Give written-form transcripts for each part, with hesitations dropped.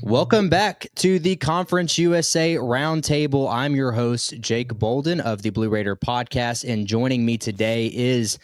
Welcome back to the Conference USA Roundtable. I'm your host, Jake Bolden of the Blue Raider podcast, and joining me today is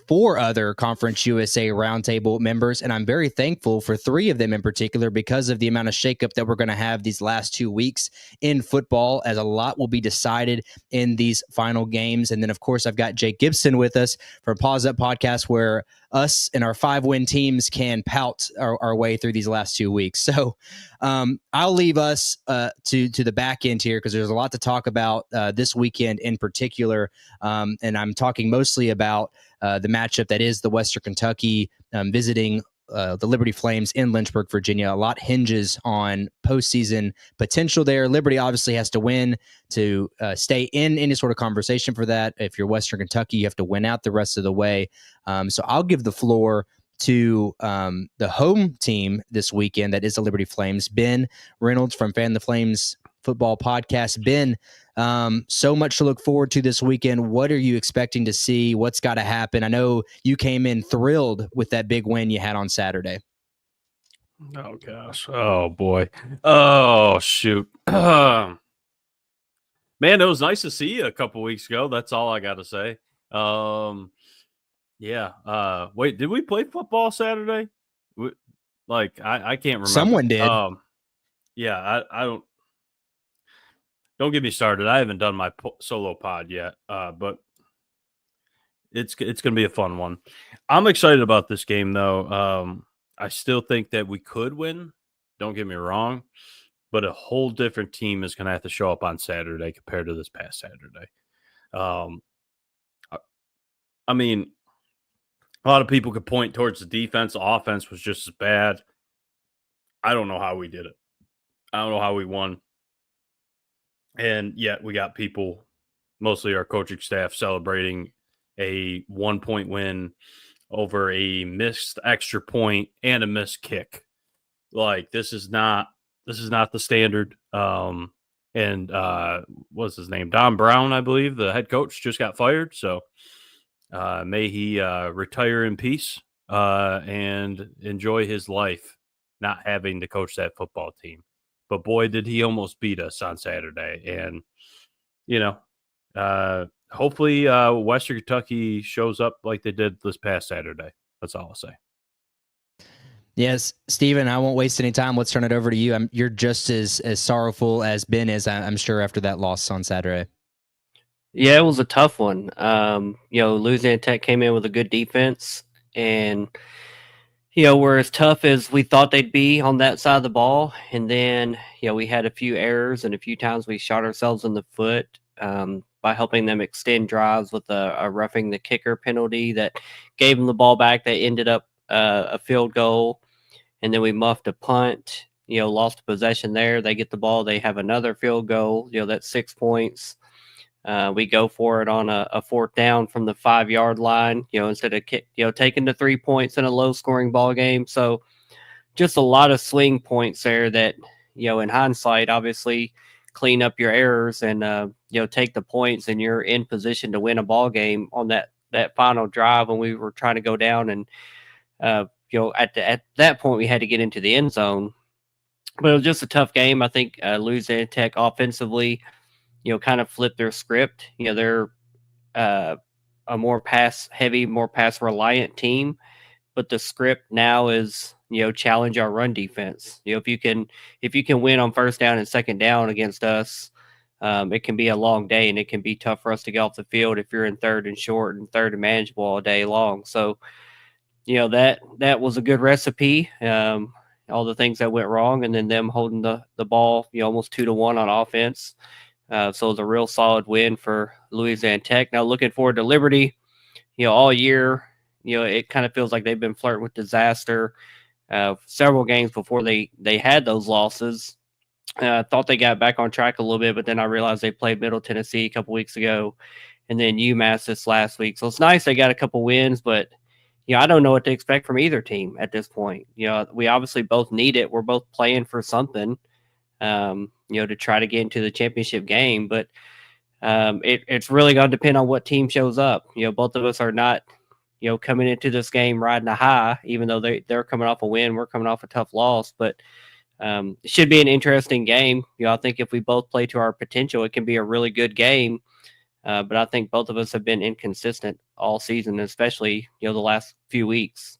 four other Conference USA Roundtable members, and I'm very thankful for three of them in particular because of the amount of shakeup that we're going to have these last 2 weeks in football, as a lot will be decided in these final games. And then, of course, I've got Jake Gibson with us from Pause Up Podcast, where us and our 5-win teams can pout our way through these last 2 weeks. So I'll leave us to the back end here because there's a lot to talk about this weekend in particular. And I'm talking mostly about the matchup that is the Western Kentucky visiting the Liberty Flames in Lynchburg, Virginia. A lot hinges on postseason potential there. Liberty obviously has to win to stay in any sort of conversation for that. If you're Western Kentucky, you have to win out the rest of the way. So I'll give the floor to the home team this weekend that is the Liberty Flames. Ben Reynolds from Fan the Flames Football Podcast. Ben, so much to look forward to this weekend. What are you expecting to see? What's got to happen? I know you came in thrilled with that big win you had on Saturday. Oh, gosh. Oh, boy. Oh, shoot. Man, it was nice to see you a couple weeks ago. That's all I got to say. Yeah. Wait, did we play football Saturday? I can't remember. Someone did. Yeah, I don't get me started. I haven't done my solo pod yet, but it's going to be a fun one. I'm excited about this game, though. I still think that we could win. Don't get me wrong, but a whole different team is going to have to show up on Saturday compared to this past Saturday. I mean, a lot of people could point towards the defense. The offense was just as bad. I don't know how we did it. I don't know how we won. And yet we got people, mostly our coaching staff, celebrating a 1-point win over a missed extra point and a missed kick. Like, this is not the standard. And what's his name? Don Brown, I believe, the head coach, just got fired. So may he retire in peace and enjoy his life, not having to coach that football team. But boy, did he almost beat us on Saturday. And, hopefully Western Kentucky shows up like they did this past Saturday. That's all I'll say. Yes, Steven, I won't waste any time. Let's turn it over to you. You're just as sorrowful as Ben is, I'm sure, after that loss on Saturday. Yeah, it was a tough one. Louisiana Tech came in with a good defense, and we're as tough as we thought they'd be on that side of the ball. And then, we had a few errors, and a few times we shot ourselves in the foot by helping them extend drives with a roughing the kicker penalty that gave them the ball back. That ended up a field goal, and then we muffed a punt. Lost possession there. They get the ball. They have another field goal. That's 6 points. We go for it on a 4th down from the 5-yard line, instead of taking the 3 points in a low scoring ball game. So just a lot of swing points there that, in hindsight, obviously clean up your errors and, take the points, and you're in position to win a ball game on that final drive when we were trying to go down. And, at that point we had to get into the end zone, but it was just a tough game. I think Louisiana Tech offensively, kind of flip their script. They're a more pass heavy, more pass reliant team, but the script now is, challenge our run defense. If you can win on 1st down and 2nd down against us, it can be a long day, and it can be tough for us to get off the field if you're in 3rd and short and 3rd and manageable all day long. So, that was a good recipe. All the things that went wrong, and then them holding the ball, almost 2-1 on offense. So it was a real solid win for Louisiana Tech. Now looking forward to Liberty, all year, it kind of feels like they've been flirting with disaster. Several games before they had those losses. Thought they got back on track a little bit, but then I realized they played Middle Tennessee a couple weeks ago, and then UMass this last week. So it's nice they got a couple wins, but I don't know what to expect from either team at this point. We obviously both need it. We're both playing for something. To try to get into the championship game. But it's really going to depend on what team shows up. Both of us are not, coming into this game riding a high, even though they're coming off a win. We're coming off a tough loss. But It should be an interesting game. I think if we both play to our potential, it can be a really good game. But I think both of us have been inconsistent all season, especially the last few weeks.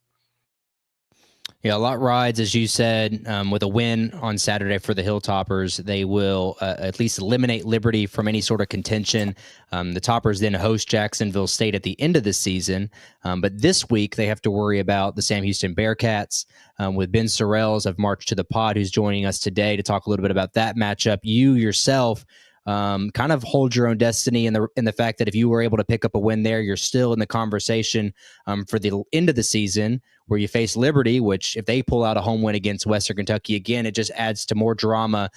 Yeah, a lot rides, as you said. With a win on Saturday for the Hilltoppers, they will at least eliminate Liberty from any sort of contention. The Toppers then host Jacksonville State at the end of the season. But this week, they have to worry about the Sam Houston Bearcats with Ben Sorrells of March to the Pod, who's joining us today to talk a little bit about that matchup. You yourself kind of hold your own destiny in the fact that if you were able to pick up a win there, you're still in the conversation for the end of the season, where you face Liberty, which if they pull out a home win against Western Kentucky, again, it just adds to more drama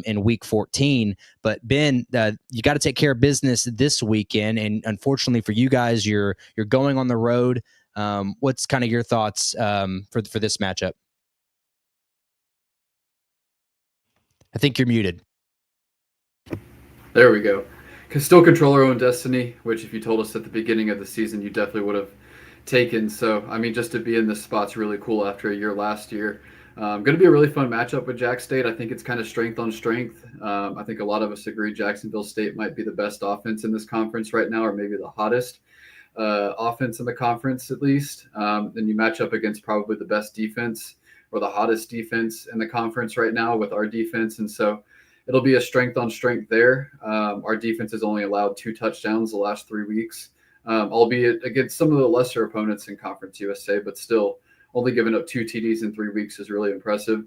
in Week 14. But Ben, you got to take care of business this weekend, and unfortunately for you guys, you're going on the road. What's kind of your thoughts for this matchup? I think you're muted. There we go. Can still control our own destiny, which if you told us at the beginning of the season, you definitely would have taken. So, I mean, just to be in this spot's really cool after a year last year. Going to be a really fun matchup with Jack State. I think it's kind of strength on strength. I think a lot of us agree Jacksonville State might be the best offense in this conference right now, or maybe the hottest offense in the conference at least. Then you match up against probably the best defense or the hottest defense in the conference right now with our defense. And so it'll be a strength on strength there. Our defense has only allowed 2 touchdowns the last 3 weeks. Albeit against some of the lesser opponents in Conference USA, but still only giving up 2 TDs in 3 weeks is really impressive.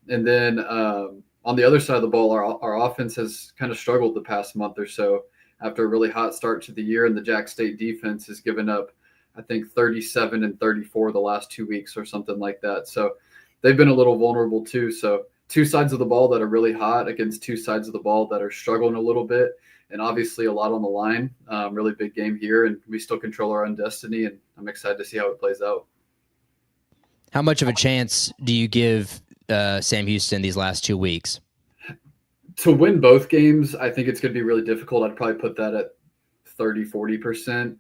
And then on the other side of the ball, our offense has kind of struggled the past month or so after a really hot start to the year, and the Jack State defense has given up, I think, 37 and 34 the last 2 weeks or something like that. So they've been a little vulnerable too. So 2 sides of the ball that are really hot against 2 sides of the ball that are struggling a little bit. And obviously a lot on the line. Really big game here, and we still control our own destiny, and I'm excited to see how it plays out. How much of a chance do you give Sam Houston these last 2 weeks? To win both games, I think it's going to be really difficult. I'd probably put that at 30-40%.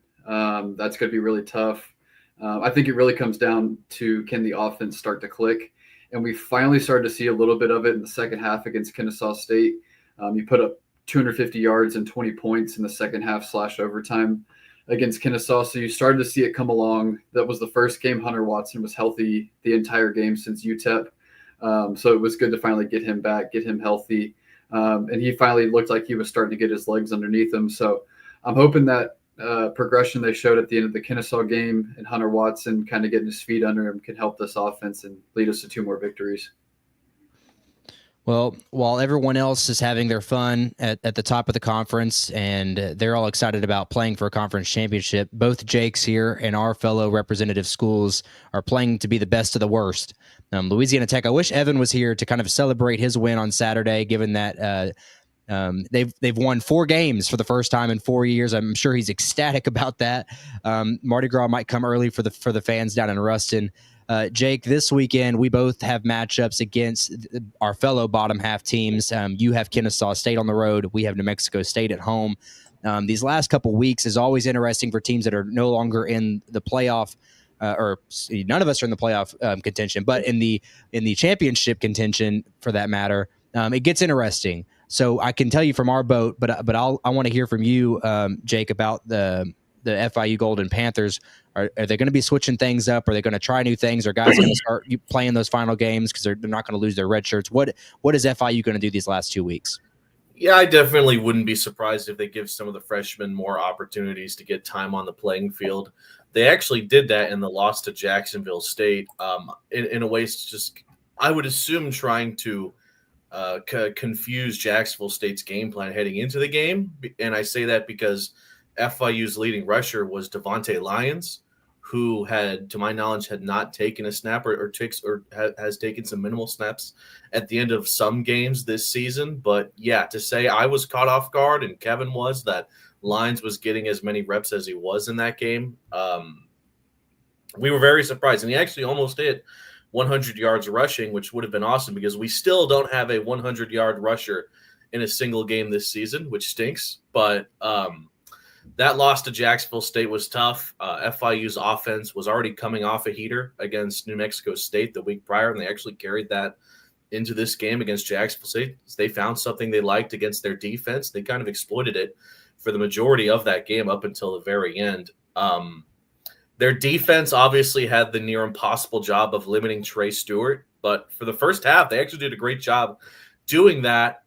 That's going to be really tough. I think it really comes down to, can the offense start to click? And we finally started to see a little bit of it in the second half against Kennesaw State. You put up 250 yards and 20 points in the second half / overtime against Kennesaw. So you started to see it come along. That was the first game Hunter Watson was healthy the entire game since UTEP. So it was good to finally get him back, get him healthy. And he finally looked like he was starting to get his legs underneath him. So I'm hoping that progression they showed at the end of the Kennesaw game and Hunter Watson kind of getting his feet under him can help this offense and lead us to 2 more victories. Well, while everyone else is having their fun at the top of the conference and they're all excited about playing for a conference championship, both Jakes here and our fellow representative schools are playing to be the best of the worst. Louisiana Tech, I wish Evan was here to kind of celebrate his win on Saturday, given that they've won 4 games for the first time in 4 years. I'm sure he's ecstatic about that. Mardi Gras might come early for the fans down in Ruston. Jake, this weekend we both have matchups against our fellow bottom half teams. You have Kennesaw State on the road. We have New Mexico State at home. These last couple weeks is always interesting for teams that are no longer in the playoff, or none of us are in the playoff contention, but in the championship contention for that matter. It gets interesting. So I can tell you from our boat, but I want to hear from you, Jake, about the FIU Golden Panthers. Are they going to be switching things up? Are they going to try new things? Are guys going to start playing those final games because they're not going to lose their red shirts? What is FIU going to do these last 2 weeks? Yeah, I definitely wouldn't be surprised if they give some of the freshmen more opportunities to get time on the playing field. They actually did that in the loss to Jacksonville State. In a way, it's just, I would assume, trying to confuse Jacksonville State's game plan heading into the game. And I say that because FIU's leading rusher was Devontae Lyons, who had, to my knowledge, had not taken a snap or has taken some minimal snaps at the end of some games this season. But yeah, to say I was caught off guard and Kevin was, that Lyons was getting as many reps as he was in that game, we were very surprised. And he actually almost hit 100 yards rushing, which would have been awesome because we still don't have a 100-yard rusher in a single game this season, which stinks. But that loss to Jacksonville State was tough. FIU's offense was already coming off a heater against New Mexico State the week prior, and they actually carried that into this game against Jacksonville State. They found something they liked against their defense. They kind of exploited it for the majority of that game up until the very end. Their defense obviously had the near impossible job of limiting Trey Stewart, but for the first half, they actually did a great job doing that.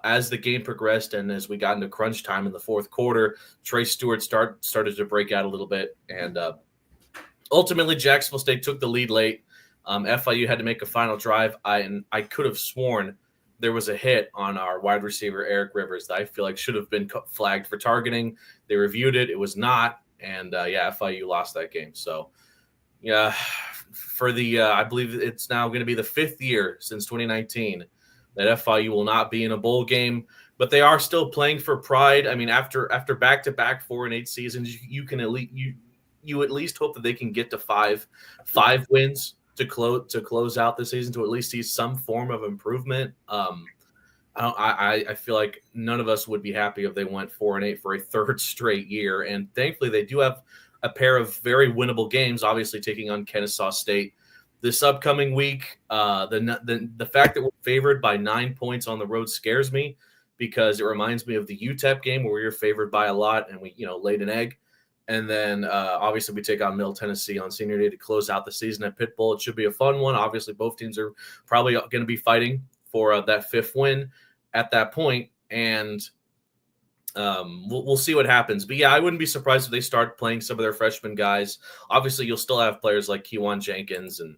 As the game progressed and as we got into crunch time in the fourth quarter, Trey Stewart started to break out a little bit, and ultimately Jacksonville State took the lead late. FIU had to make a final drive. I could have sworn there was a hit on our wide receiver Eric Rivers that I feel like should have been flagged for targeting. They reviewed it; it was not, and FIU lost that game. So, yeah, for the I believe it's now going to be the 5th year since 2019 that FIU will not be in a bowl game, but they are still playing for pride. I mean, after back-to-back 4-8 seasons, you can at least hope that they can get to five wins to close out the season, to at least see some form of improvement. I feel like none of us would be happy if they went 4-8 for a 3rd straight year, and thankfully they do have a pair of very winnable games. Obviously, taking on Kennesaw State this upcoming week. The fact that we're favored by 9 points on the road scares me, because it reminds me of the UTEP game where we were favored by a lot and we laid an egg. And then obviously we take on Middle Tennessee on senior day to close out the season at Pitt Bowl. It should be a fun one. Obviously both teams are probably going to be fighting for that 5th win at that point. And we'll see what happens. But yeah, I wouldn't be surprised if they start playing some of their freshman guys. Obviously you'll still have players like Kewan Jenkins and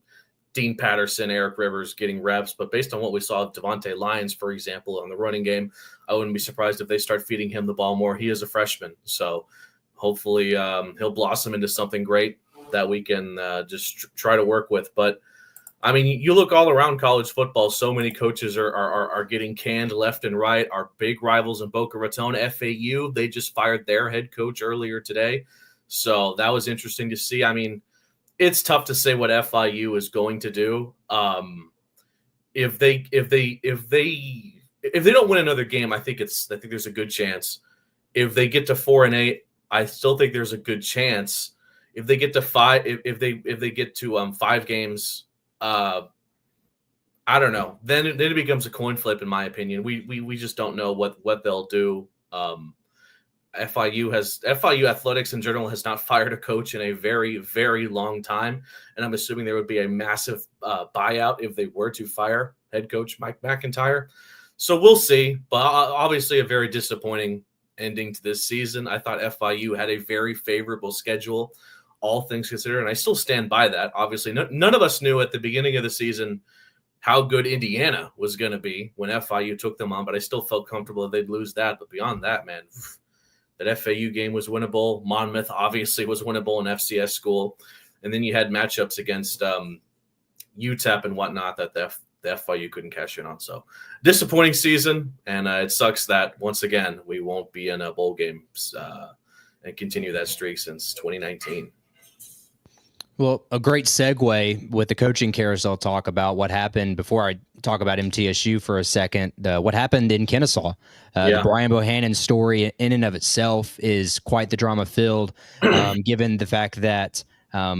Dean Patterson, Eric Rivers getting reps, but based on what we saw of Devontae Lyons, for example, on the running game, I wouldn't be surprised if they start feeding him the ball more. He is a freshman, so hopefully he'll blossom into something great that we can just try to work with. But I mean, you look all around college football, so many coaches are getting canned left and right. Our big rivals in Boca Raton, FAU, they just fired their head coach earlier today, so that was interesting to see. I mean, it's tough to say what FIU is going to do. If they don't win another game, I think there's a good chance. If they get to 4-8, I still think there's a good chance. If they get to 5, if they get to 5 games, I don't know. Then it becomes a coin flip, in my opinion. We just don't know what they'll do. FIU athletics in general has not fired a coach in a very, very long time, and I'm assuming there would be a massive buyout if they were to fire head coach Mike McIntyre. So we'll see, but obviously a very disappointing ending to this season. I thought FIU had a very favorable schedule, all things considered, and I still stand by that. Obviously, none of us knew at the beginning of the season how good Indiana was going to be when FIU took them on, but I still felt comfortable that they'd lose that. But beyond that, man, that FAU game was winnable. Monmouth obviously was winnable in FCS school. And then you had matchups against UTEP and whatnot that the FIU couldn't cash in on. So disappointing season. And it sucks that, once again, we won't be in a bowl game and continue that streak since 2019. Well, a great segue with the coaching carousel talk about what happened before I talk about MTSU for a second. What happened in Kennesaw. The Brian Bohannon story in and of itself is quite the drama filled, given the fact that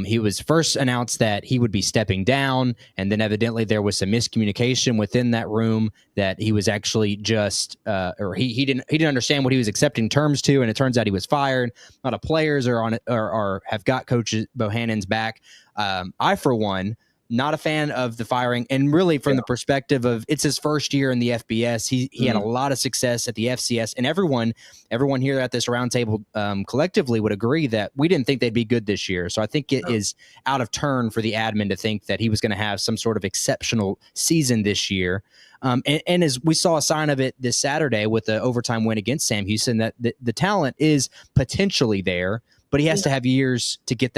he was first announced that he would be stepping down, and then evidently there was some miscommunication within that room that he was actually just, or he didn't understand what he was accepting terms to, and it turns out he was fired. A lot of players are on it, or have got Coach Bohannon's back. I, for one, not a fan of the firing, and really from the perspective of it's his first year in the FBS. He had a lot of success at the FCS, and everyone here at this roundtable collectively would agree that we didn't think they'd be good this year. So I think it is out of turn for the admin to think that he was going to have some sort of exceptional season this year. And as we saw a sign of it this Saturday with the overtime win against Sam Houston, that the talent is potentially there, but he has to have years to get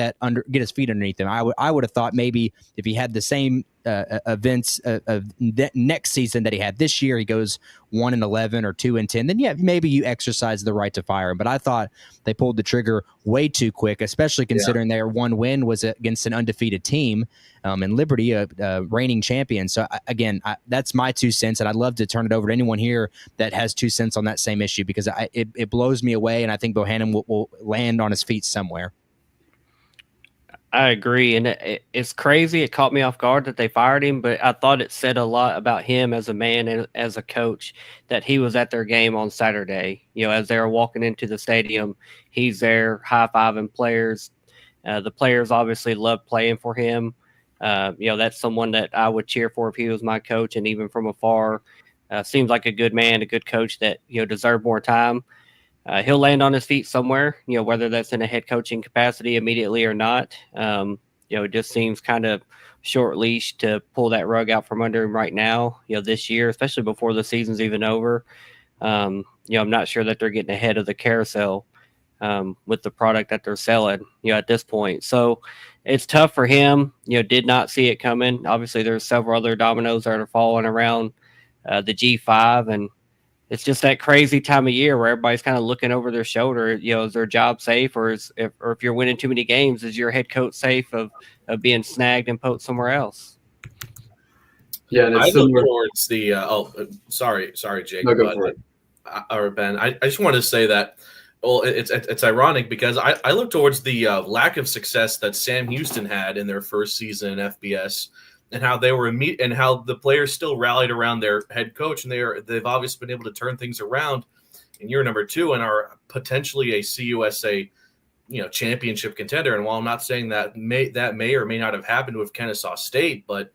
his feet underneath him. I would have thought maybe if he had the same events of next season that he had this year, he goes 1-11 or 2-10, then maybe you exercise the right to fire him. But I thought they pulled the trigger way too quick, especially considering their one win was against an undefeated team in Liberty, a reigning champion. So again, that's my 2 cents, and I'd love to turn it over to anyone here that has 2 cents on that same issue, because it blows me away, and I think Bohannon will land on his feet somewhere. I agree, and it's crazy. It caught me off guard that they fired him, but I thought it said a lot about him as a man and as a coach that he was at their game on Saturday. As they were walking into the stadium, he's there high-fiving players. The players obviously love playing for him. That's someone that I would cheer for if he was my coach, and even from afar, seems like a good man, a good coach that deserved more time. He'll land on his feet somewhere, whether that's in a head coaching capacity immediately or not. It just seems kind of short leash to pull that rug out from under him right now, this year, especially before the season's even over. I'm not sure that they're getting ahead of the carousel with the product that they're selling, at this point. So it's tough for him, did not see it coming. Obviously, there's several other dominoes that are falling around the G5, and it's just that crazy time of year where everybody's kind of looking over their shoulder. Is their job safe, or if you're winning too many games, is your head coach safe of being snagged and put somewhere else? Yeah, and I it's look similar. towards the. Sorry, Jake. No, go for it. Or Ben, I just wanted to say that. Well, it's ironic because I look towards the lack of success that Sam Houston had in their first season in FBS, and how they were and how the players still rallied around their head coach, and they've obviously been able to turn things around in year number 2 and are potentially a CUSA championship contender. And while I'm not saying that may or may not have happened with Kennesaw State, but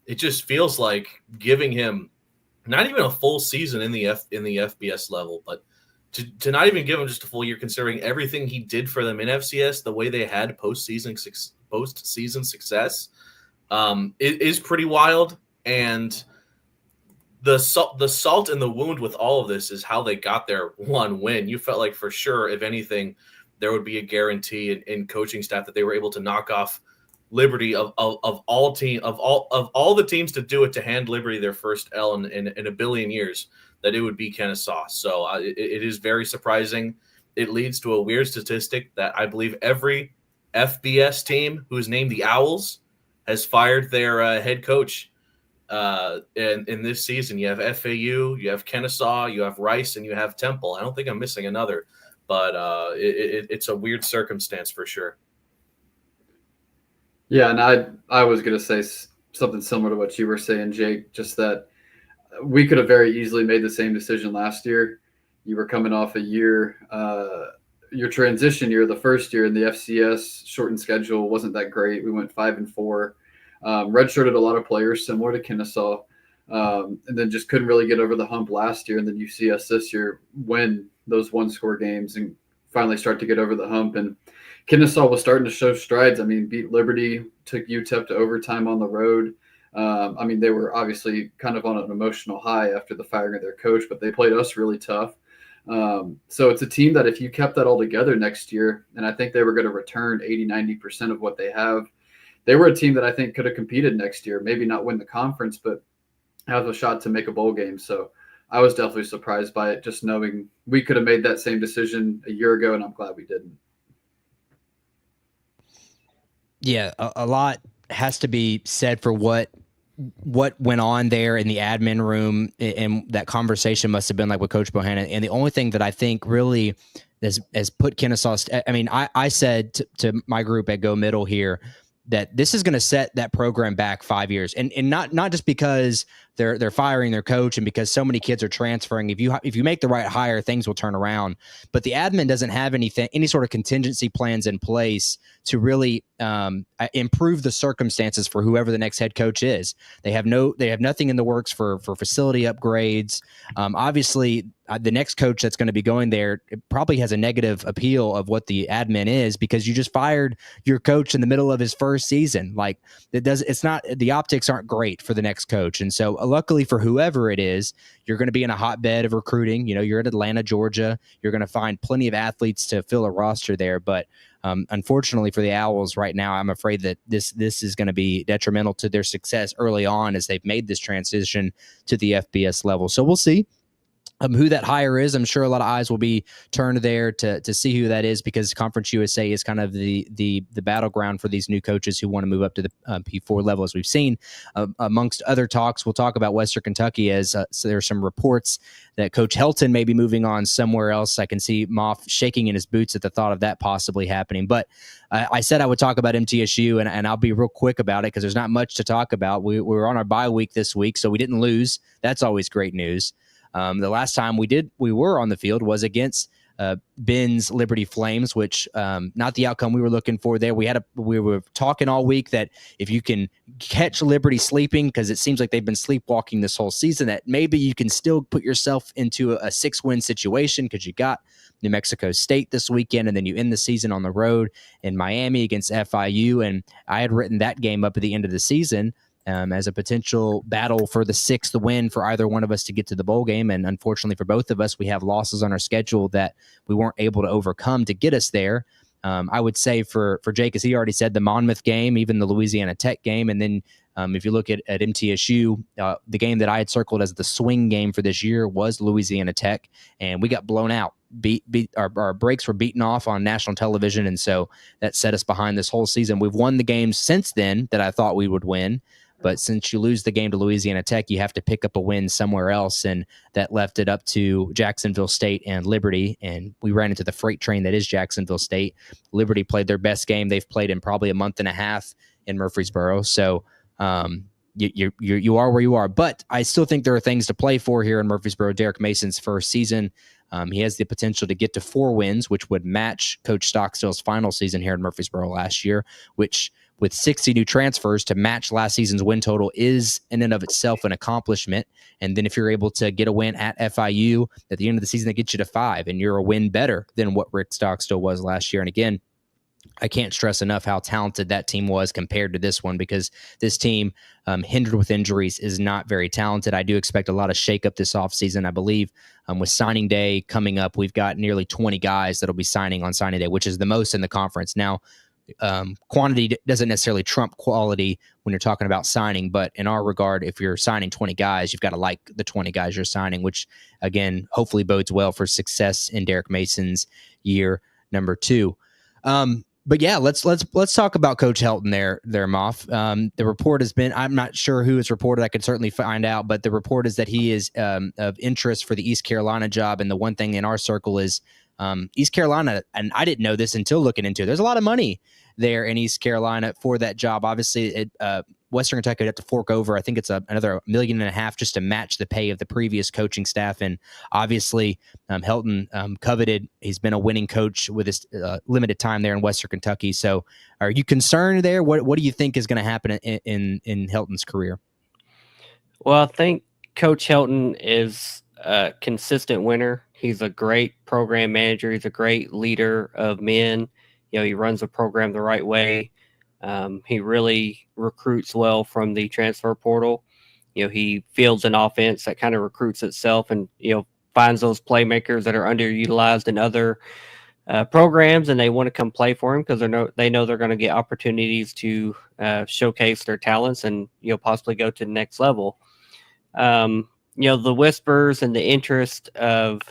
it just feels like giving him not even a full season in the FBS level, but to not even give him just a full year, considering everything he did for them in FCS, the way they had postseason success. It is pretty wild, and the salt in the wound with all of this is how they got their one win. You felt like for sure, if anything, there would be a guarantee in coaching staff that they were able to knock off Liberty of all the teams to do it, to hand Liberty their first L in a billion years, that it would be Kennesaw. So it is very surprising. It leads to a weird statistic that I believe every FBS team who's named the Owls has fired their head coach in this season. You have FAU, you have Kennesaw, you have Rice, and you have Temple. I don't think I'm missing another, but it's a weird circumstance for sure. Yeah, and I was going to say something similar to what you were saying, Jake, just that we could have very easily made the same decision last year. You were coming off a year, your transition year, the first year in the FCS shortened schedule wasn't that great. We went 5-4, redshirted a lot of players similar to Kennesaw, and then just couldn't really get over the hump last year. And then you see us this year win those one-score games and finally start to get over the hump. And Kennesaw was starting to show strides. I mean, beat Liberty, took UTEP to overtime on the road. They were obviously kind of on an emotional high after the firing of their coach, but they played us really tough. So it's a team that if you kept that all together next year, and I think they were going to return 80-90% of what they have, they were a team that I think could have competed next year, maybe not win the conference, but have a shot to make a bowl game. So I was definitely surprised by it, just knowing we could have made that same decision a year ago, and I'm glad we didn't. Yeah, a lot has to be said for what went on there in the admin room, and that conversation must have been like with Coach Bohannon. And the only thing that I think really has put Kennesaw, I said to my group at Go Middle here that this is going to set that program back 5 years, and not just because they're firing their coach and because so many kids are transferring. If you make the right hire, things will turn around. But the admin doesn't have any sort of contingency plans in place to really improve the circumstances for whoever the next head coach is. They have nothing in the works for facility upgrades. Obviously, the next coach that's going to be going there, it probably has a negative appeal of what the admin is, because you just fired your coach in the middle of his first season. Like, the optics aren't great for the next coach. And so luckily for whoever it is, you're going to be in a hotbed of recruiting. You're at Atlanta, Georgia. You're going to find plenty of athletes to fill a roster there. But unfortunately for the Owls right now, I'm afraid that this is going to be detrimental to their success early on as they've made this transition to the FBS level. So we'll see. who that hire is. I'm sure a lot of eyes will be turned there to see who that is, because Conference USA is kind of the battleground for these new coaches who want to move up to the P4 level, as we've seen. Amongst other talks, we'll talk about Western Kentucky, as so there are some reports that Coach Helton may be moving on somewhere else. I can see Moff shaking in his boots at the thought of that possibly happening. But I said I would talk about MTSU, and I'll be real quick about it because there's not much to talk about. We were on our bye week this week, so we didn't lose. That's always great news. The last time we were on the field was against Ben's Liberty Flames, which not the outcome we were looking for there. We were talking all week that if you can catch Liberty sleeping, because it seems like they've been sleepwalking this whole season, that maybe you can still put yourself into a 6-win situation, because you got New Mexico State this weekend, and then you end the season on the road in Miami against FIU. And I had written that game up at the end of the season as a potential battle for the 6th win for either one of us to get to the bowl game. And unfortunately for both of us, we have losses on our schedule that we weren't able to overcome to get us there. I would say for Jake, as he already said, the Monmouth game, even the Louisiana Tech game. And then if you look at MTSU, the game that I had circled as the swing game for this year was Louisiana Tech, and we got blown out. Our breaks were beaten off on national television, and so that set us behind this whole season. We've won the games since then that I thought we would win. But since you lose the game to Louisiana Tech, you have to pick up a win somewhere else, and that left it up to Jacksonville State and Liberty, and we ran into the freight train that is Jacksonville State. Liberty played their best game they've played in probably a month and a half in Murfreesboro, so you are where you are. But I still think there are things to play for here in Murfreesboro. Derek Mason's first season, he has the potential to get to 4 wins, which would match Coach Stockstill's final season here in Murfreesboro last year, which with 60 new transfers to match last season's win total is in and of itself an accomplishment. And then if you're able to get a win at FIU at the end of the season, that gets you to 5, and you're a win better than what Rick Stockstill was last year. And again, I can't stress enough how talented that team was compared to this one, because this team, hindered with injuries, is not very talented. I do expect a lot of shakeup this offseason. I believe with signing day coming up, we've got nearly 20 guys that'll be signing on signing day, which is the most in the conference. Now, quantity doesn't necessarily trump quality when you're talking about signing, but in our regard, if you're signing 20 guys, you've got to like the 20 guys you're signing, which again, hopefully bodes well for success in Derek Mason's year number 2. But yeah, let's talk about Coach Helton there, Moff. The report has been, I'm not sure who is reported. I could certainly find out, but the report is that he is of interest for the East Carolina job. And the one thing in our circle is East Carolina, and I didn't know this until looking into it, there's a lot of money there in East Carolina for that job. Obviously, Western Kentucky would have to fork over, I think it's another $1.5 million just to match the pay of the previous coaching staff. And obviously, Helton coveted. He's been a winning coach with his limited time there in Western Kentucky. So, are you concerned there? What do you think is going to happen in Helton's career? Well, I think Coach Helton is a consistent winner. He's a great program manager. He's a great leader of men. He runs the program the right way. He really recruits well from the transfer portal. He fields an offense that kind of recruits itself, and finds those playmakers that are underutilized in other programs, and they want to come play for him because they know they're going to get opportunities to showcase their talents and possibly go to the next level. The whispers and the interest of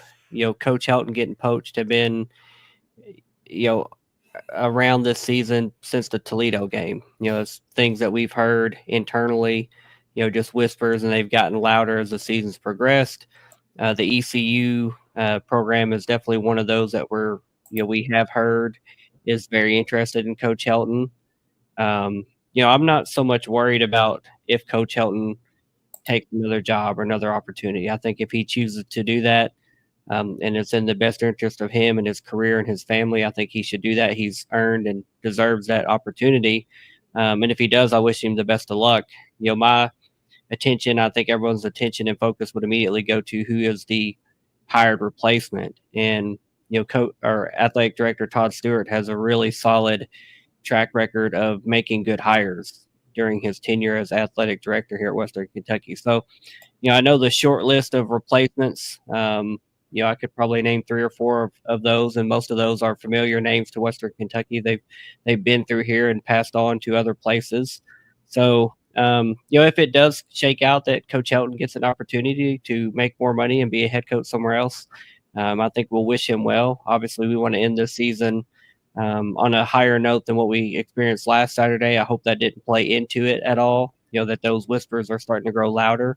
Coach Helton getting poached have been around this season since the Toledo game. It's things that we've heard internally, just whispers, and they've gotten louder as the season's progressed. The ECU program is definitely one of those that we have heard is very interested in Coach Helton. I'm not so much worried about if Coach Helton takes another job or another opportunity. I think if he chooses to do that, and it's in the best interest of him and his career and his family, I think he should do that. He's earned and deserves that opportunity. And if he does, I wish him the best of luck. My attention, I think everyone's attention and focus would immediately go to who is the hired replacement. And, our athletic director, Todd Stewart, has a really solid track record of making good hires during his tenure as athletic director here at Western Kentucky. So, I know the short list of replacements, I could probably name 3 or 4 of those, and most of those are familiar names to Western Kentucky. They've been through here and passed on to other places. So If it does shake out that Coach Helton gets an opportunity to make more money and be a head coach somewhere else, I think we'll wish him well. Obviously, we want to end this season on a higher note than what we experienced last Saturday. I hope that didn't play into it at all. That those whispers are starting to grow louder.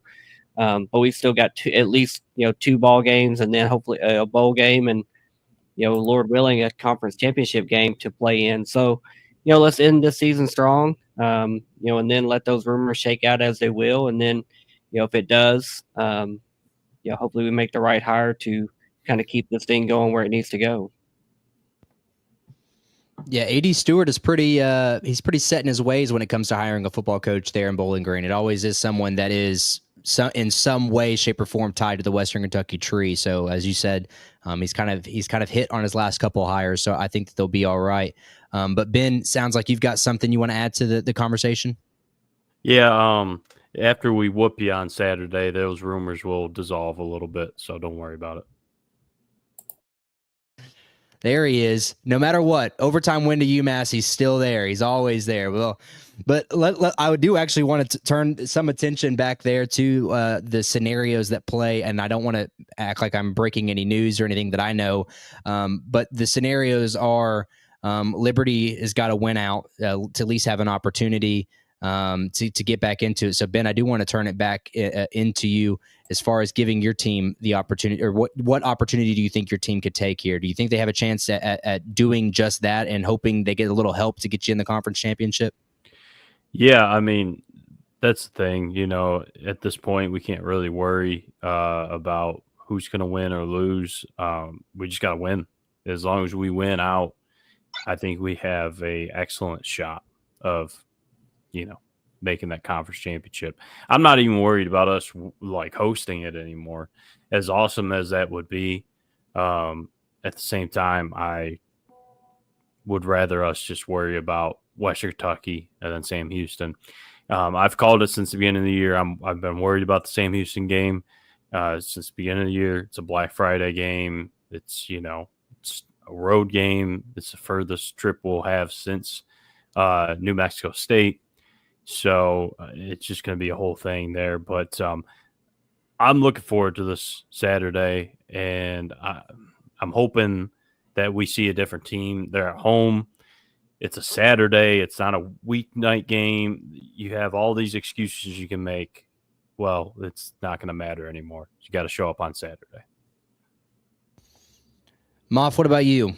But we've still got at least 2 ball games, and then hopefully a bowl game, and Lord willing, a conference championship game to play in. So, let's end this season strong. And then let those rumors shake out as they will, and then if it does, hopefully we make the right hire to kind of keep this thing going where it needs to go. Yeah, AD Stewart is he's pretty set in his ways when it comes to hiring a football coach there in Bowling Green. It always is someone that is in some way, shape, or form tied to the Western Kentucky tree. So as you said, he's kind of hit on his last couple of hires. So I think that they'll be all right. But Ben, sounds like you've got something you want to add to the conversation. Yeah. After we whoop you on Saturday, those rumors will dissolve a little bit. So don't worry about it. There he is. No matter what, overtime win to UMass, he's still there. He's always there. Well, but I do actually want to turn some attention back there to the scenarios that play, and I don't want to act like I'm breaking any news or anything that I know, but the scenarios are Liberty has got to win out to at least have an opportunity to get back into it. So, Ben, I do want to turn it back into you as far as giving your team the opportunity, or what opportunity do you think your team could take here? Do you think they have a chance at doing just that and hoping they get a little help to get you in the conference championship? Yeah, I mean, that's the thing. At this point, we can't really worry about who's going to win or lose. We just got to win. As long as we win out, I think we have a excellent shot of making that conference championship. I'm not even worried about us like hosting it anymore, as awesome as that would be. At the same time, I would rather us just worry about Western Kentucky and then Sam Houston. I've called it since the beginning of the year. I've been worried about the Sam Houston game since the beginning of the year. It's a Black Friday game. It's it's a road game. It's the furthest trip we'll have since New Mexico State. So it's just going to be a whole thing there. But I'm looking forward to this Saturday, and I'm hoping that we see a different team. They're at home. It's a Saturday. It's not a weeknight game. You have all these excuses you can make. Well, it's not going to matter anymore. You got to show up on Saturday. Moff, what about you?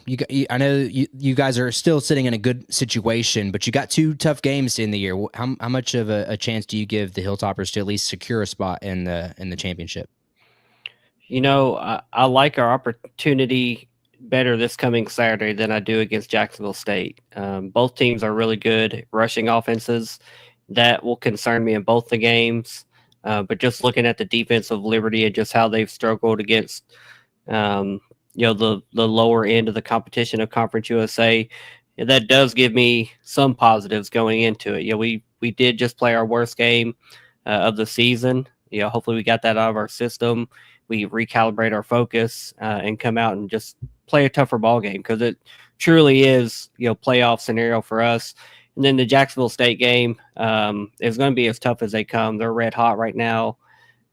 I know you guys are still sitting in a good situation, but you got 2 tough games in the year. How much of a chance do you give the Hilltoppers to at least secure a spot in the championship? I like our opportunity better this coming Saturday than I do against Jacksonville State. Both teams are really good rushing offenses. That will concern me in both the games. But just looking at the defense of Liberty and just how they've struggled against the lower end of the competition of Conference USA, that does give me some positives going into it. We did just play our worst game of the season. Hopefully we got that out of our system. We recalibrate our focus and come out and just play a tougher ball game, because it truly is playoff scenario for us. And then the Jacksonville State game is going to be as tough as they come. They're red hot right now.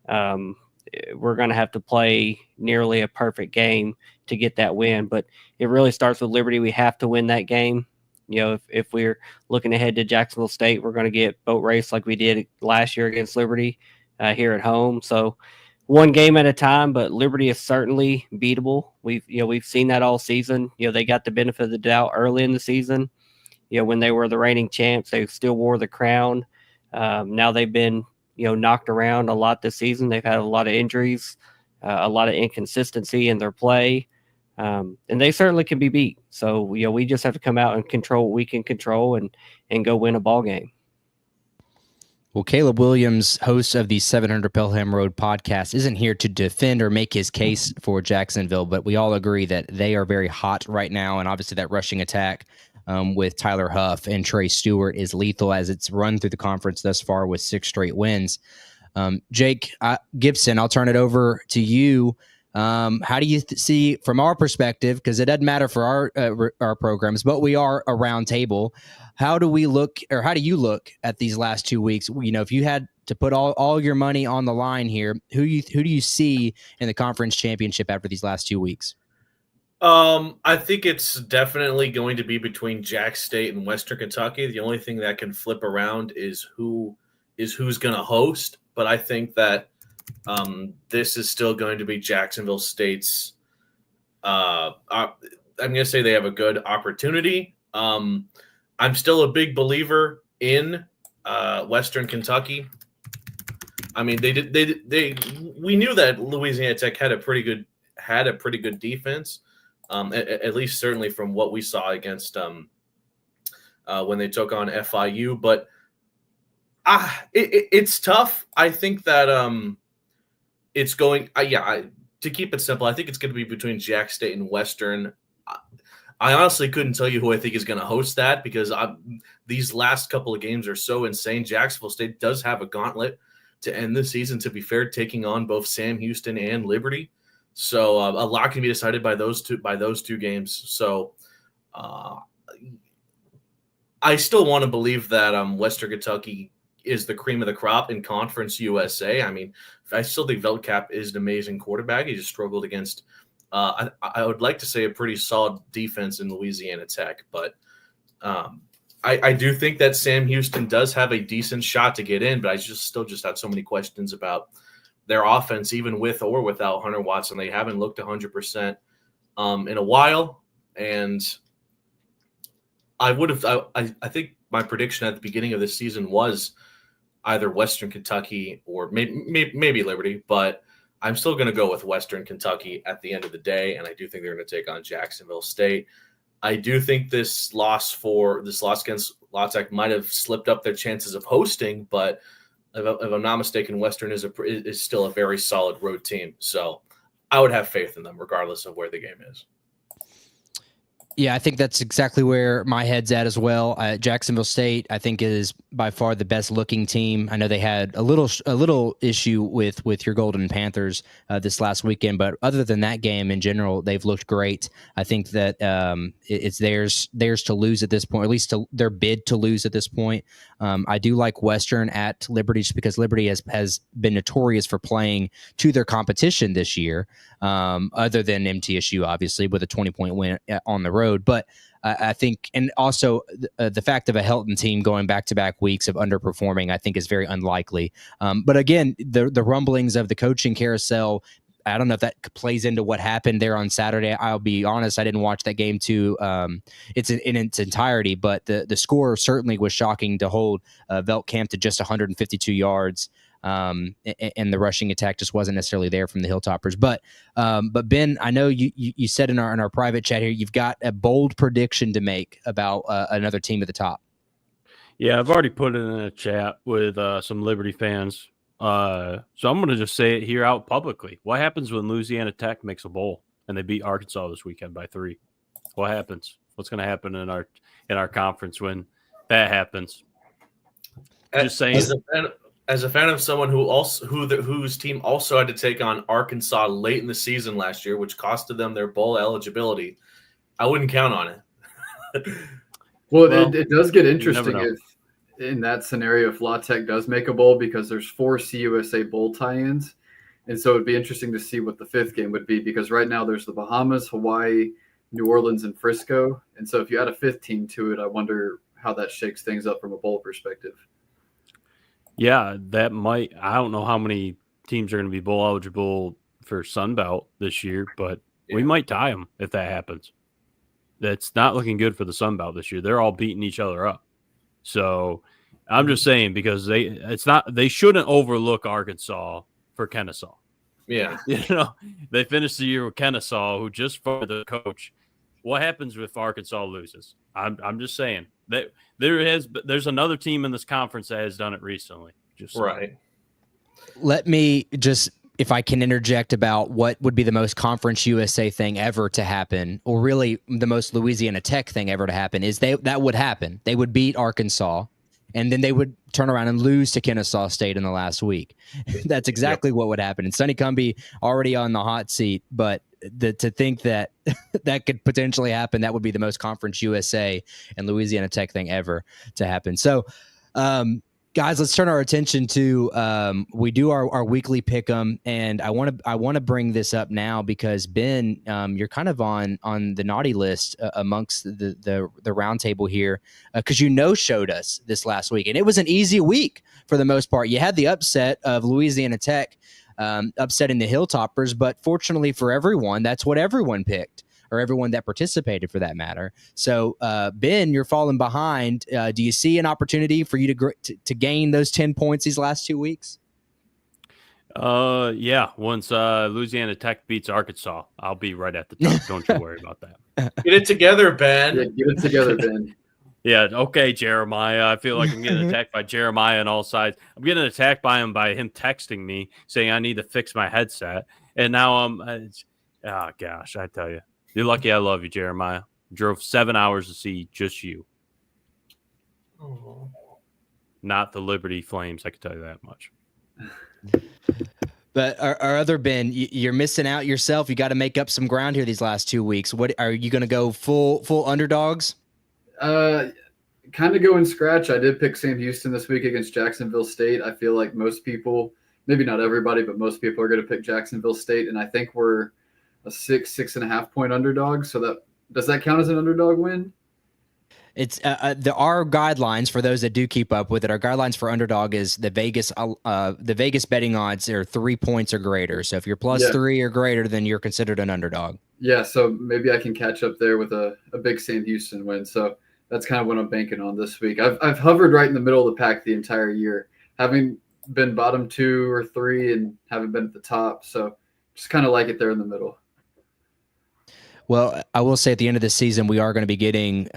We're going to have to play nearly a perfect game to get that win, but it really starts with Liberty. We have to win that game. If we're looking ahead to Jacksonville State, we're going to get boat race like we did last year against Liberty here at home. So one game at a time, but Liberty is certainly beatable. We've seen that all season. They got the benefit of the doubt early in the season. When they were the reigning champs, they still wore the crown. Now they've been knocked around a lot this season. They've had a lot of injuries, a lot of inconsistency in their play, and they certainly can be beat. So we just have to come out and control what we can control and go win a ball game. Well, Caleb Williams, host of the 700 Pelham Road podcast, isn't here to defend or make his case for Jacksonville, but we all agree that they are very hot right now, and obviously that rushing attack with Tyler Huff and Trey Stewart is lethal as it's run through the conference thus far with 6 straight wins. Jake Gibson, I'll turn it over to you. How do you see from our perspective? Because it doesn't matter for our programs, but we are a round table. How do we look, or how do you look at these last 2 weeks? If you had to put all your money on the line here, who do you see in the conference championship after these last 2 weeks? I think it's definitely going to be between Jack State and Western Kentucky. The only thing that can flip around is who's going to host. But I think that this is still going to be Jacksonville State's. I'm going to say they have a good opportunity. I'm still a big believer in Western Kentucky. I mean, we knew that Louisiana Tech had a pretty good defense. At least certainly from what we saw against when they took on FIU. But it's tough. I think that it's going to keep it simple, I think it's going to be between Jack State and Western. I honestly couldn't tell you who I think is going to host that because these last couple of games are so insane. Jacksonville State does have a gauntlet to end the season, to be fair, taking on both Sam Houston and Liberty. So a lot can be decided by those two games. So I still want to believe that Western Kentucky is the cream of the crop in Conference USA. I mean, I still think Veltcap is an amazing quarterback. He just struggled against, I would like to say, a pretty solid defense in Louisiana Tech. But I do think that Sam Houston does have a decent shot to get in, but I still have so many questions about their offense, even with or without Hunter Watson. They haven't looked 100% in a while. And I think my prediction at the beginning of the season was either Western Kentucky or maybe Liberty, but I'm still going to go with Western Kentucky at the end of the day. And I do think they're going to take on Jacksonville State. I do think this loss against La Tech might have slipped up their chances of hosting, but if I'm not mistaken, Western is still a very solid road team. So I would have faith in them regardless of where the game is. Yeah, I think that's exactly where my head's at as well. Jacksonville State, I think, is by far the best looking team. I know they had a little issue with your Golden Panthers this last weekend, but other than that game in general, they've looked great. I think that it's theirs to lose at this point, or at least their bid to lose at this point. I do like Western at Liberty just because Liberty has been notorious for playing to their competition this year, other than MTSU, obviously, with a 20-point win on the road. But I think, and also the fact of a Helton team going back-to-back weeks of underperforming, I think is very unlikely. But again, the rumblings of the coaching carousel, I don't know if that plays into what happened there on Saturday. I'll be honest, I didn't watch that game in its entirety, but the score certainly was shocking to hold Veltcamp to just 152 yards. And the rushing attack just wasn't necessarily there from the Hilltoppers. But Ben, I know you said in our private chat here, you've got a bold prediction to make about another team at the top. Yeah, I've already put it in a chat with some Liberty fans. So I'm going to just say it here out publicly. What happens when Louisiana Tech makes a bowl and they beat Arkansas this weekend by 3? What happens? What's going to happen in our conference when that happens? Just saying. As a fan of someone whose team also had to take on Arkansas late in the season last year, which costed them their bowl eligibility, I wouldn't count on it. Well, it does get interesting if in that scenario if La Tech does make a bowl, because there's 4 CUSA bowl tie-ins, and so it'd be interesting to see what the 5th game would be, because right now there's the Bahamas, Hawaii, New Orleans, and Frisco, and so if you add a 5th team to it, I wonder how that shakes things up from a bowl perspective. Yeah, that might. I don't know how many teams are going to be bowl eligible for Sunbelt this year, but we might tie them if that happens. That's not looking good for the Sunbelt this year. They're all beating each other up. So I'm just saying, because they shouldn't overlook Arkansas for Kennesaw. Yeah, they finished the year with Kennesaw, who just fired the coach. What happens if Arkansas loses? I'm just saying that there's another team in this conference that has done it recently. Right. Let me just, if I can interject about what would be the most Conference USA thing ever to happen, or really the most Louisiana Tech thing ever to happen, is that would happen. They would beat Arkansas and then they would turn around and lose to Kennesaw State in the last week. That's exactly what would happen. And Sonny Cumbie already on the hot seat, but to think that that could potentially happen, that would be the most Conference USA and Louisiana Tech thing ever to happen. So, guys, let's turn our attention to we do our weekly pick'em, and I want to bring this up now because Ben, you're kind of on the naughty list amongst the roundtable here because showed us this last week, and it was an easy week for the most part. You had the upset of Louisiana Tech upsetting the Hilltoppers, but fortunately for everyone, that's what everyone picked, or everyone that participated for that matter. So, Ben, you're falling behind. Do you see an opportunity for you to gain those 10 points these last 2 weeks? Yeah. Once Louisiana Tech beats Arkansas, I'll be right at the top. Don't you worry about that. Get it together, Ben. Yeah, get it together, Ben. Yeah, okay, Jeremiah. I feel like I'm getting attacked by Jeremiah on all sides. I'm getting attacked by him texting me saying I need to fix my headset. And now oh gosh, I tell you. You're lucky I love you, Jeremiah. Drove 7 hours to see just you. Aww. Not the Liberty Flames, I can tell you that much. But our other Ben, you're missing out yourself. You got to make up some ground here these last 2 weeks. What are you going to go full underdogs? Kind of going scratch. I did pick Sam Houston this week against Jacksonville State. I feel like most people, maybe not everybody, but most people are going to pick Jacksonville State, and I think we're a 6.5 point underdog. So does that count as an underdog win? It's there are guidelines for those that do keep up with it. Our guidelines for underdog is the Vegas betting odds are 3 points or greater. So if you're plus 3 or greater, then you're considered an underdog. Yeah, so maybe I can catch up there with a big Sam Houston win. So that's kind of what I'm banking on this week. I've hovered right in the middle of the pack the entire year, having been bottom 2 or 3 and haven't been at the top. So just kind of like it there in the middle. Well, I will say at the end of the season, we are going to be getting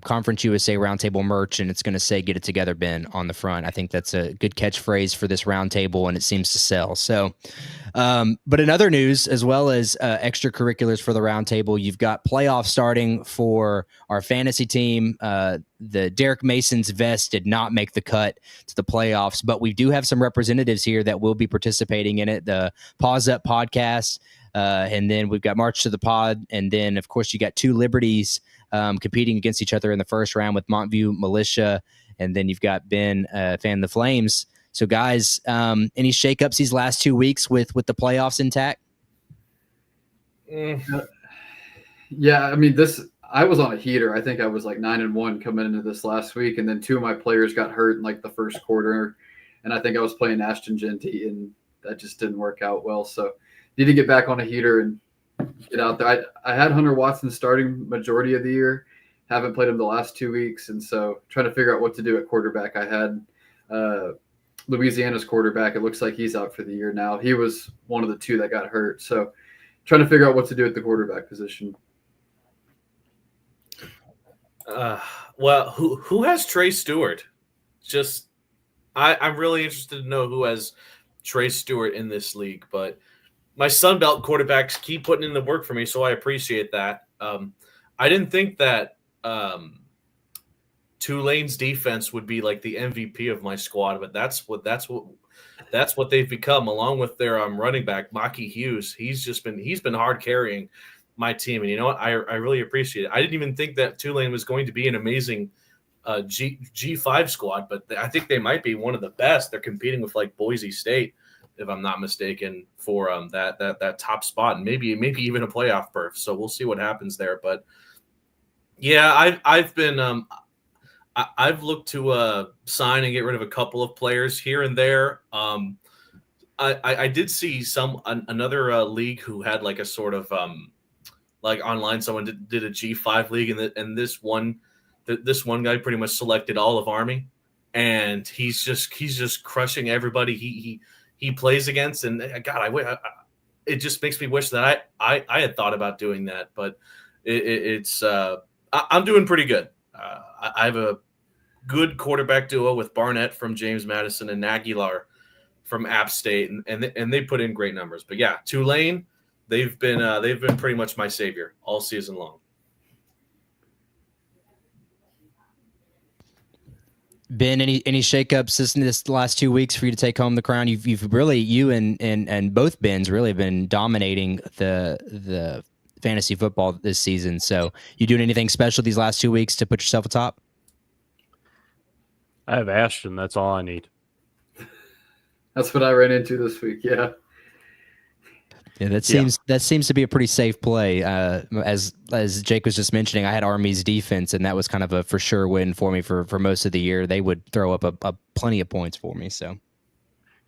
Conference USA Roundtable merch, and it's going to say "Get it together, Ben" on the front. I think that's a good catchphrase for this roundtable, and it seems to sell. So, but in other news, as well as extracurriculars for the roundtable, you've got playoffs starting for our fantasy team. The Derek Mason's vest did not make the cut to the playoffs, but we do have some representatives here that will be participating in it. The Pause Up podcast. And then we've got March to the Pod. And then, of course, you got 2 Liberties competing against each other in the first round with Montview Militia. And then you've got Ben, fan of the Flames. So, guys, any shakeups these last 2 weeks with the playoffs intact? Yeah, I mean, I was on a heater. I think I was like 9-1 coming into this last week. And then 2 of my players got hurt in like the first quarter. And I think I was playing Ashton Genty, and that just didn't work out well. So, need to get back on a heater and get out there. I had Hunter Watson starting majority of the year. Haven't played him the last 2 weeks, and so trying to figure out what to do at quarterback. I had Louisiana's quarterback. It looks like he's out for the year now. He was one of the 2 that got hurt. So trying to figure out what to do at the quarterback position. Well, who has Trey Stewart? I'm really interested to know who has Trey Stewart in this league, but my Sunbelt quarterbacks keep putting in the work for me, so I appreciate that. I didn't think that Tulane's defense would be like the MVP of my squad, but that's what they've become, along with their running back Maki Hughes. He's been hard carrying my team, and you know what? I really appreciate it. I didn't even think that Tulane was going to be an amazing G5 squad, but I think they might be one of the best. They're competing with like Boise State, if I'm not mistaken, for that top spot, and maybe even a playoff berth. So we'll see what happens there. But yeah, I've looked to sign and get rid of a couple of players here and there. I did see another league who had like a sort of like online. Someone did a G5 league, and this one guy pretty much selected all of Army, and he's just crushing everybody he plays against. And God, it just makes me wish that I had thought about doing that, but I'm doing pretty good. I have a good quarterback duo with Barnett from James Madison and Aguilar from App State, and they put in great numbers. But yeah, Tulane, they've been pretty much my savior all season long. Ben, any shakeups this last 2 weeks for you to take home the crown? You've really, you and both Bens really have been dominating the fantasy football this season. So you doing anything special these last 2 weeks to put yourself atop? I have Ashton. That's all I need. That's what I ran into this week. Yeah. Yeah, that seems to be a pretty safe play. As Jake was just mentioning, I had Army's defense, and that was kind of a for sure win for me for most of the year. They would throw up a plenty of points for me. So,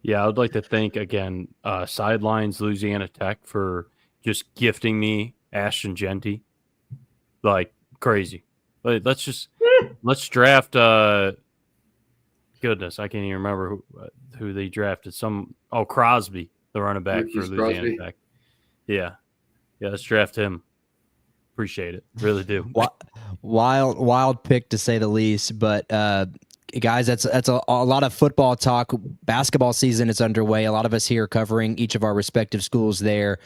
yeah, I would like to thank again Sidelines Louisiana Tech for just gifting me Ashton Genty, like crazy. Let's draft. Goodness, I can't even remember who they drafted. Crosby, the running back for Louisiana Tech. Yeah, let's draft him. Appreciate it, really do. Wild pick to say the least. But guys, that's a lot of football talk. Basketball season is underway. A lot of us here covering each of our respective schools there.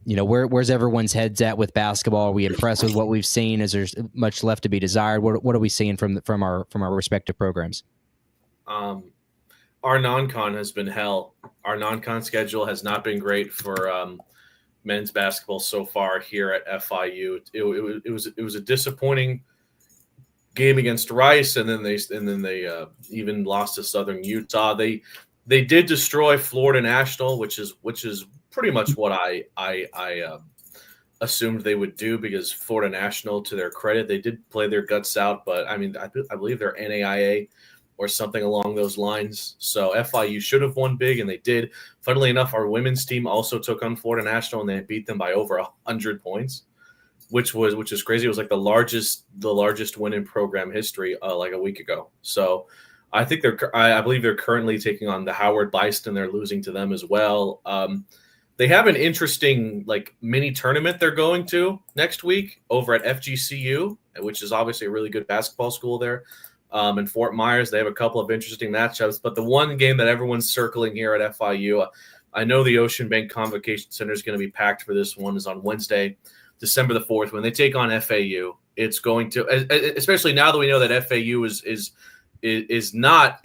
Where's everyone's heads at with basketball? Are we impressed with what we've seen? Is there much left to be desired? What are we seeing from our respective programs? Our non-con has been hell. Our non-con schedule has not been great for men's basketball so far here at FIU. It was a disappointing game against Rice, and then they even lost to Southern Utah. They did destroy Florida National, which is pretty much what I assumed they would do, because Florida National, to their credit, they did play their guts out. But I mean, I believe they're NAIA or something along those lines. So FIU should have won big, and they did. Funnily enough, our women's team also took on Florida National, and they beat them by over 100 points, which is crazy. It was like the largest win in program history like a week ago. So I think I believe they're currently taking on the Howard Bison. They're losing to them as well. They have an interesting mini tournament they're going to next week over at FGCU, which is obviously a really good basketball school there. In Fort Myers, they have a couple of interesting matchups. But the one game that everyone's circling here at FIU, I know the Ocean Bank Convocation Center is going to be packed for this one, is on Wednesday, December the 4th, when they take on FAU. It's going to, especially now that we know that FAU is not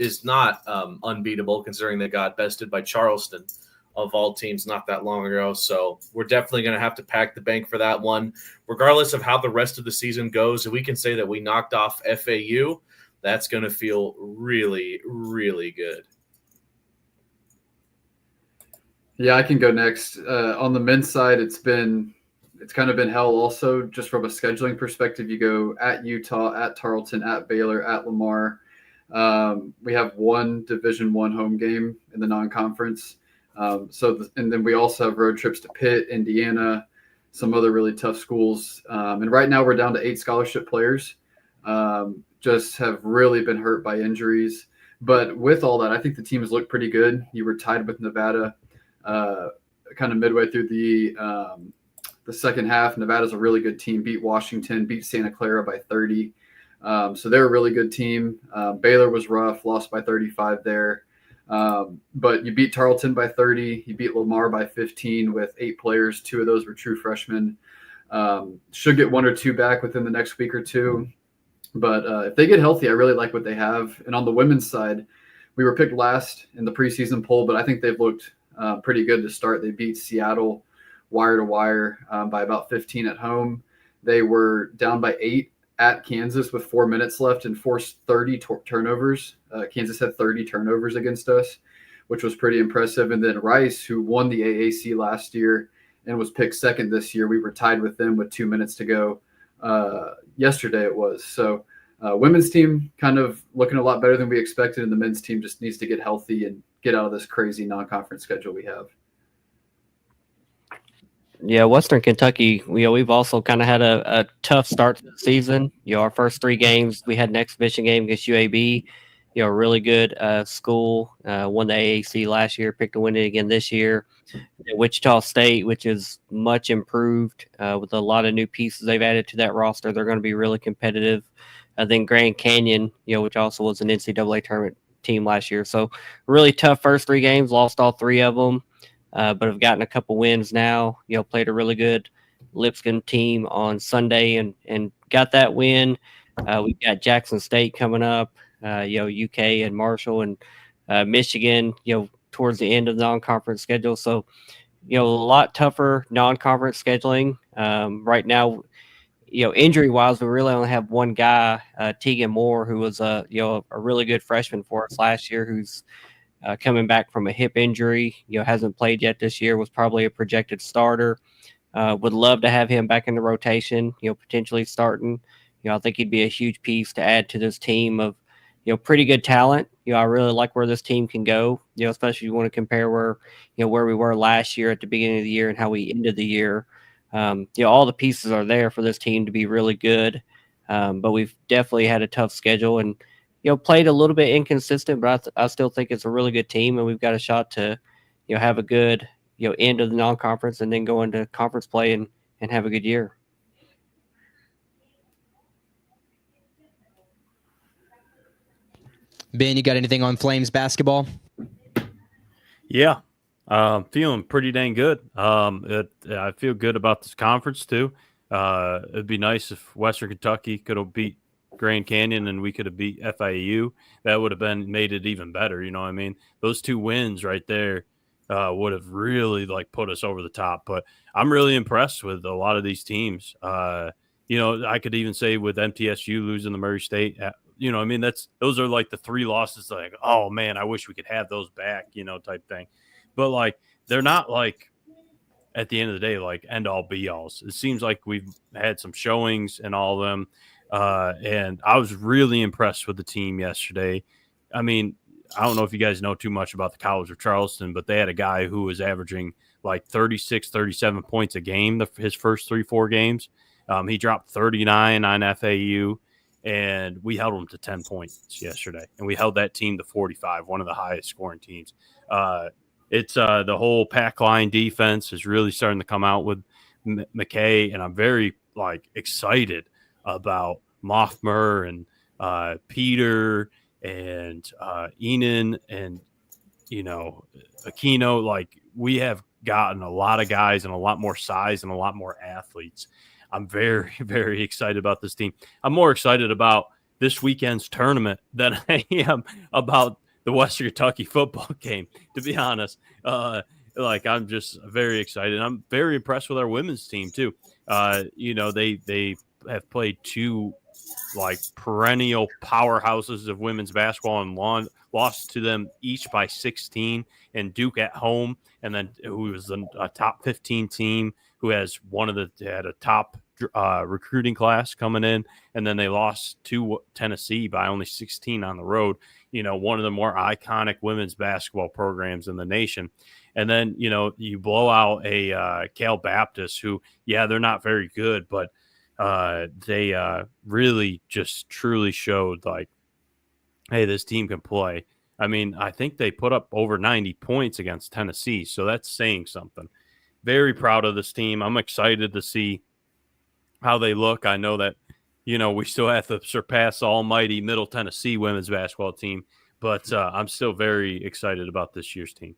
unbeatable, considering they got bested by Charleston of all teams not that long ago. So we're definitely going to have to pack the bank for that one. Regardless of how the rest of the season goes, if we can say that we knocked off FAU, that's going to feel really, really good. Yeah, I can go next. On the men's side, it's kind of been hell also, just from a scheduling perspective. You go at Utah, at Tarleton, at Baylor, at Lamar. We have one Division I home game in the non-conference. And then we also have road trips to Pitt, Indiana, some other really tough schools. And right now we're down to 8 scholarship players. Just have really been hurt by injuries. But with all that, I think the team has looked pretty good. You were tied with Nevada kind of midway through the second half. Nevada's a really good team, beat Washington, beat Santa Clara by 30. So they're a really good team. Baylor was rough, lost by 35 there. But you beat Tarleton by 30. You beat Lamar by 15 with 8 players. 2 of those were true freshmen. Should get 1 or 2 back within the next week or two. But if they get healthy, I really like what they have. And on the women's side, we were picked last in the preseason poll, but I think they've looked pretty good to start. They beat Seattle wire to wire by about 15 at home. They were down by 8 at Kansas with 4 minutes left and forced 30 turnovers. Kansas had 30 turnovers against us, which was pretty impressive. And then Rice, who won the AAC last year and was picked second this year, we were tied with them with 2 minutes to go. Yesterday it was. So women's team kind of looking a lot better than we expected, and the men's team just needs to get healthy and get out of this crazy non-conference schedule we have. Yeah, Western Kentucky, we've also kind of had a tough start to the season. Our first 3 games, we had an exhibition game against UAB, a really good school, won the AAC last year, picked to win it again this year. And Wichita State, which is much improved with a lot of new pieces they've added to that roster. They're going to be really competitive. Then Grand Canyon, which also was an NCAA tournament team last year. So really tough first 3 games, lost all 3 of them. But have gotten a couple wins now. Played a really good Lipscomb team on Sunday and got that win. We've got Jackson State coming up, UK and Marshall and Michigan, towards the end of the non-conference schedule. So, a lot tougher non-conference scheduling. Right now, injury-wise, we really only have one guy, Tegan Moore, who was a really good freshman for us last year, who's coming back from a hip injury. Hasn't played yet this year. Was probably a projected starter. Would love to have him back in the rotation. Potentially starting. I think he'd be a huge piece to add to this team of pretty good talent. I really like where this team can go. Especially if you want to compare where we were last year at the beginning of the year and how we ended the year. All the pieces are there for this team to be really good. But we've definitely had a tough schedule and, played a little bit inconsistent, but I still think it's a really good team and we've got a shot to, have a good, end of the non-conference and then go into conference play and have a good year. Ben, you got anything on Flames basketball? Yeah. Feeling pretty dang good. I feel good about this conference too. It'd be nice if Western Kentucky could have beat Grand Canyon and we could have beat FIU. That would have made it even better. You know what I mean? Those 2 wins right there would have really put us over the top. But I'm really impressed with a lot of these teams. I could even say with MTSU losing to Murray State. You know what I mean? Those are the 3 losses. Oh man, I wish we could have those back. Type thing. But they're not at the end of the day end all be alls. It seems like we've had some showings in all of them. And I was really impressed with the team yesterday. I mean, I don't know if you guys know too much about the College of Charleston, but they had a guy who was averaging 36, 37 points a game his first 3-4 games. He dropped 39 on FAU, and we held them to 10 points yesterday. And we held that team to 45, one of the highest scoring teams. It's the whole pack line defense is really starting to come out with McKay, and I'm very excited about Mothmer and Peter and Enan and Aquino. We have gotten a lot of guys and a lot more size and a lot more athletes. I'm very, very excited about this team. I'm more excited about this weekend's tournament than I am about the Western Kentucky football game, to be honest. I'm just very excited. I'm very impressed with our women's team too. They have played 2 perennial powerhouses of women's basketball and lost to them each by 16, and Duke at home, and then who was a top 15 team who had a top recruiting class coming in, and then they lost to Tennessee by only 16 on the road. One of the more iconic women's basketball programs in the nation. And then, you blow out a Cal Baptist who, they're not very good, but they really just truly showed hey, this team can play. I mean, I think they put up over 90 points against Tennessee, so that's saying something. Very proud of this team. I'm excited to see how they look. I know that, we still have to surpass the almighty Middle Tennessee women's basketball team, but I'm still very excited about this year's team.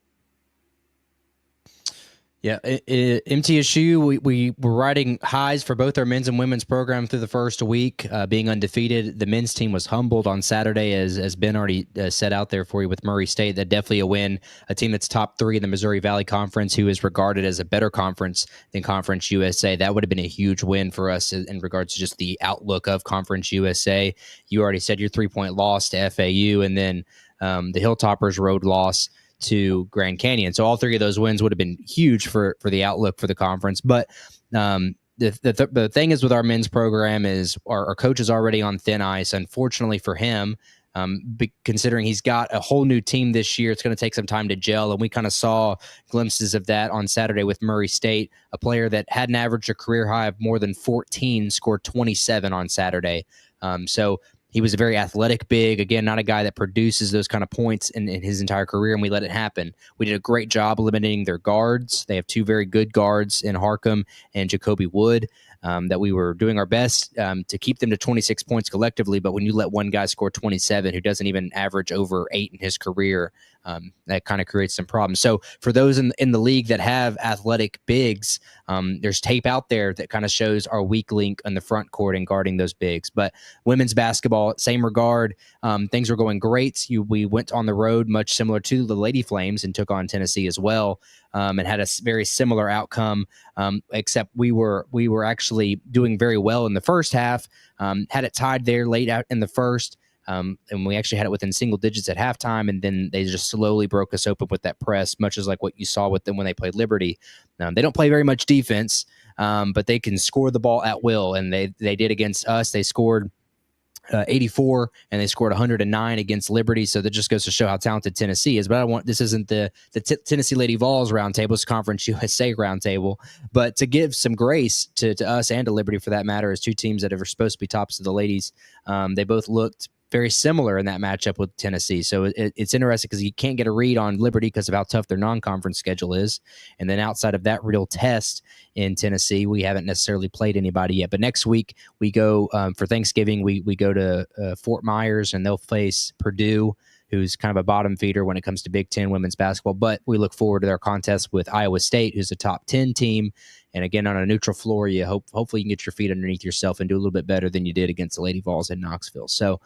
Yeah, MTSU, we were riding highs for both our men's and women's program through the first week, being undefeated. The men's team was humbled on Saturday, as Ben already set out there for you with Murray State. That definitely a win, a team that's top 3 in the Missouri Valley Conference, who is regarded as a better conference than Conference USA. That would have been a huge win for us in regards to just the outlook of Conference USA. You already said your 3-point loss to FAU, and then the Hilltoppers road loss to Grand Canyon. So all 3 of those wins would have been huge for the outlook for the conference. But the thing is with our men's program is our coach is already on thin ice. Unfortunately for him, considering he's got a whole new team this year, it's going to take some time to gel. And we kind of saw glimpses of that on Saturday with Murray State, a player that hadn't averaged a career high of more than 14, scored 27 on Saturday. So he was a very athletic big, again, not a guy that produces those kind of points in his entire career, and we let it happen. We did a great job eliminating their guards. They have 2 very good guards in Harcum and Jacoby Wood. that we were doing our best to keep them to 26 points collectively. But when you let one guy score 27 who doesn't even average over 8 in his career, that kind of creates some problems. So for those in the league that have athletic bigs, there's tape out there that kind of shows our weak link on the front court and guarding those bigs. But women's basketball, same regard, things were going great. We went on the road, much similar to the Lady Flames, and took on Tennessee as well, and had a very similar outcome, except we were actually doing very well in the first half, had it tied there late out in the first. And we actually had it within single digits at halftime, and then they just slowly broke us open with that press, much as like what you saw with them when they played Liberty. They don't play very much defense, but they can score the ball at will, and they did against us. They scored 84, and they scored 109 against Liberty. So that just goes to show how talented Tennessee is. But this isn't the Tennessee Lady Vols roundtable, it's Conference USA roundtable. But to give some grace to us and to Liberty for that matter, as two teams that are supposed to be tops of the ladies, they both looked very similar in that matchup with Tennessee. So it's interesting because you can't get a read on Liberty because of how tough their non-conference schedule is. And then outside of that real test in Tennessee, we haven't necessarily played anybody yet. But next week we go for Thanksgiving, we go to Fort Myers, and they'll face Purdue, who's kind of a bottom feeder when it comes to Big Ten women's basketball. But we look forward to their contest with Iowa State, who's a top 10 team. And again, on a neutral floor, you hopefully you can get your feet underneath yourself and do a little bit better than you did against the Lady Vols in Knoxville. So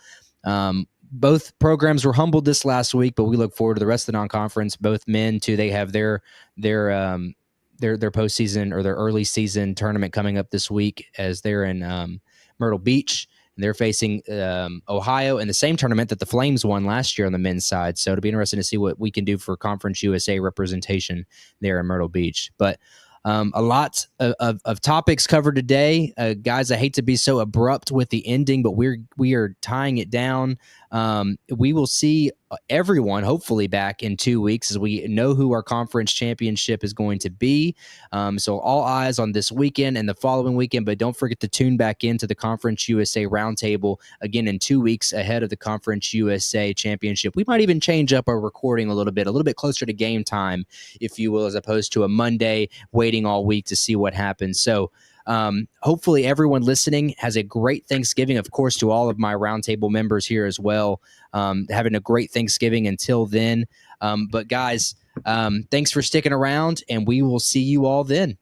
both programs were humbled this last week, but we look forward to the rest of the non-conference. Both men too, they have their postseason or their early season tournament coming up this week, as they're in Myrtle Beach, and they're facing Ohio in the same tournament that the Flames won last year on the men's side. So it'll be interesting to see what we can do for Conference USA representation there in Myrtle Beach. But a lot of topics covered today. Guys, I hate to be so abrupt with the ending, but we are tying it down. We will see everyone hopefully back in 2 weeks, as we know who our conference championship is going to be. So all eyes on this weekend and the following weekend, but don't forget to tune back into the Conference USA Roundtable again in 2 weeks ahead of the Conference USA Championship. We might even change up our recording a little bit closer to game time, if you will, as opposed to a Monday waiting all week to see what happens. So hopefully everyone listening has a great Thanksgiving. Of course, to all of my roundtable members here as well, having a great Thanksgiving until then. But guys, thanks for sticking around, and we will see you all then.